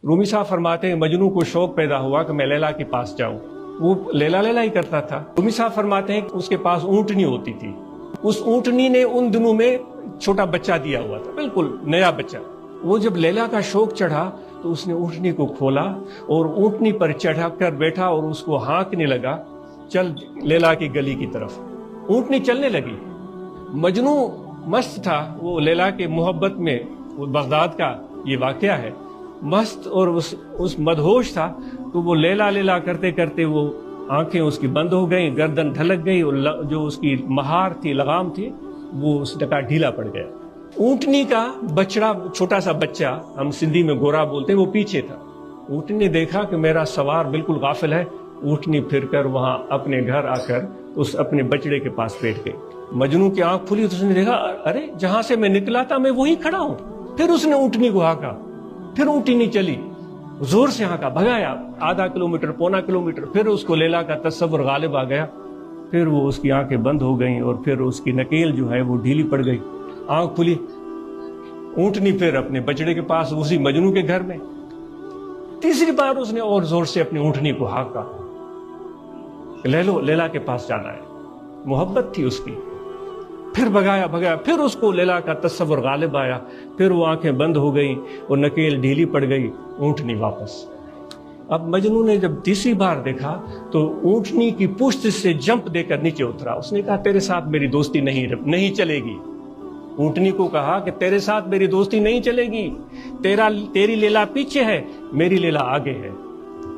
रूमी साहब फरमाते हैं मजनू को शौक पैदा हुआ कि मैं लैला के पास जाऊं। वो लैला लैला ही करता था। रूमी साहब फरमाते हैं कि उसके पास ऊँटनी होती थी। उस ऊँटनी ने उन दिनों में छोटा बच्चा दिया हुआ था, बिल्कुल नया बच्चा। वो जब लैला का शौक चढ़ा तो उसने ऊँटनी को खोला और ऊँटनी पर चढ़ा कर बैठा और उसको हाँकने लगा, चल लैला की गली की तरफ। ऊँटनी चलने लगी। मजनू मस्त था, वो लैला के मोहब्बत में, वो बगदाद का ये वाकया है, मस्त और उस मदहोश था। तो वो लैला लैला करते करते वो आंखें उसकी बंद हो गई, गर्दन ढलक गई और जो उसकी महार थी, लगाम थी, वो उस डका ढीला पड़ गया। ऊँटनी का बछड़ा, छोटा सा बच्चा, हम सिंधी में गोरा बोलते हैं, वो पीछे था। ऊँटनी ने देखा कि मेरा सवार बिल्कुल गाफिल है। ऊँटनी फिरकर वहां अपने घर आकर उस अपने बछड़े के पास बैठ गई। मजनू की आंख खुली तो उसने देखा, अरे जहां से मैं निकला था मैं वहीं खड़ा हूं। फिर उसने ऊँटनी को हाँका, फिर ऊँटनी चली, जोर से हाँका, भगाया आधा किलोमीटर, पौना किलोमीटर। फिर उसको लैला का तस्वुर गालिब आ गया। फिर वो उसकी आंखें बंद हो गईं और फिर उसकी नकेल जो है वो ढीली पड़ गई, आंख खुली। ऊँटनी फिर अपने बछड़े के पास, उसी मजनू के घर में। तीसरी बार उसने और जोर से अपनी ऊँटनी को हाँका, लैला के पास जाना है, मोहब्बत थी उसकी। फिर भगाया, फिर उसको लैला का तस्वुर गालिब आया। फिर वो आंखें बंद हो गई और नकेल ढीली पड़ गई, ऊँटनी वापस। अब मजनू ने जब तीसरी बार देखा तो ऊँटनी की पुश्त से जंप देकर नीचे उतरा। उसने कहा, तेरे साथ मेरी दोस्ती नहीं चलेगी। ऊँटनी को कहा कि तेरे साथ मेरी दोस्ती नहीं चलेगी। तेरी लैला पीछे है, मेरी लैला आगे है।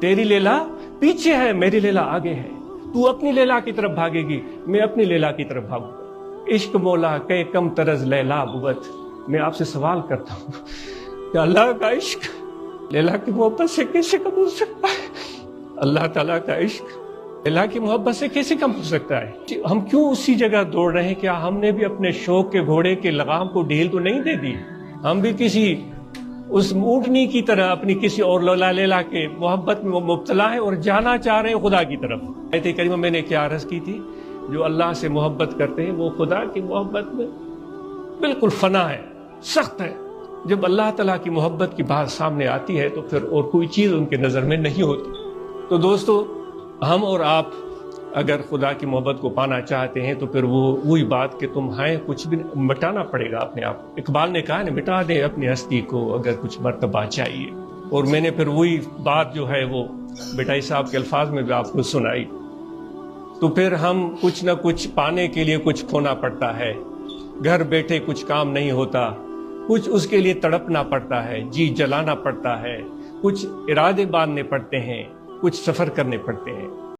तेरी लैला पीछे है, मेरी लैला आगे है। तू अपनी लैला की तरफ भागेगी, मैं अपनी लैला की तरफ भागूंगा। इश्क मौला के कम तरज लैला बुवत। मैं आपसे सवाल करता हूँ कि अल्लाह का इश्क लैला की मोहब्बत से कैसे कम हो सकता है? अल्लाह ताला का इश्क लैला की मोहब्बत से कैसे कम हो सकता है? हम क्यों उसी जगह दौड़ रहे हैं? क्या हमने भी अपने शौक के घोड़े के लगाम को ढील तो नहीं दे दी? हम भी किसी उस ऊँटनी की तरह अपनी किसी और लैला के मोहब्बत में मुब्तला है और जाना चाह रहे हैं खुदा की तरफ। आयत करीमा मैंने क्या अर्ज की थी, जो अल्लाह से मोहब्बत करते हैं वो खुदा की मोहब्बत में बिल्कुल फना है, सख्त है। जब अल्लाह ताला की मोहब्बत की बात सामने आती है तो फिर और कोई चीज़ उनके नज़र में नहीं होती। तो दोस्तों, हम और आप अगर खुदा की मोहब्बत को पाना चाहते हैं तो फिर वही बात कि तुम हैं, कुछ भी मिटाना पड़ेगा अपने आप। इकबाल ने कहा ना, मिटा दे अपनी हस्ती को अगर कुछ मर्तबा चाहिए। और मैंने फिर वही बात जो है वो बेटाई साहब के अल्फाज में भी आपको सुनाई। तो फिर हम कुछ न कुछ पाने के लिए कुछ खोना पड़ता है। घर बैठे कुछ काम नहीं होता, कुछ उसके लिए तड़पना पड़ता है, जी जलाना पड़ता है, कुछ इरादे बांधने पड़ते हैं, कुछ सफ़र करने पड़ते हैं।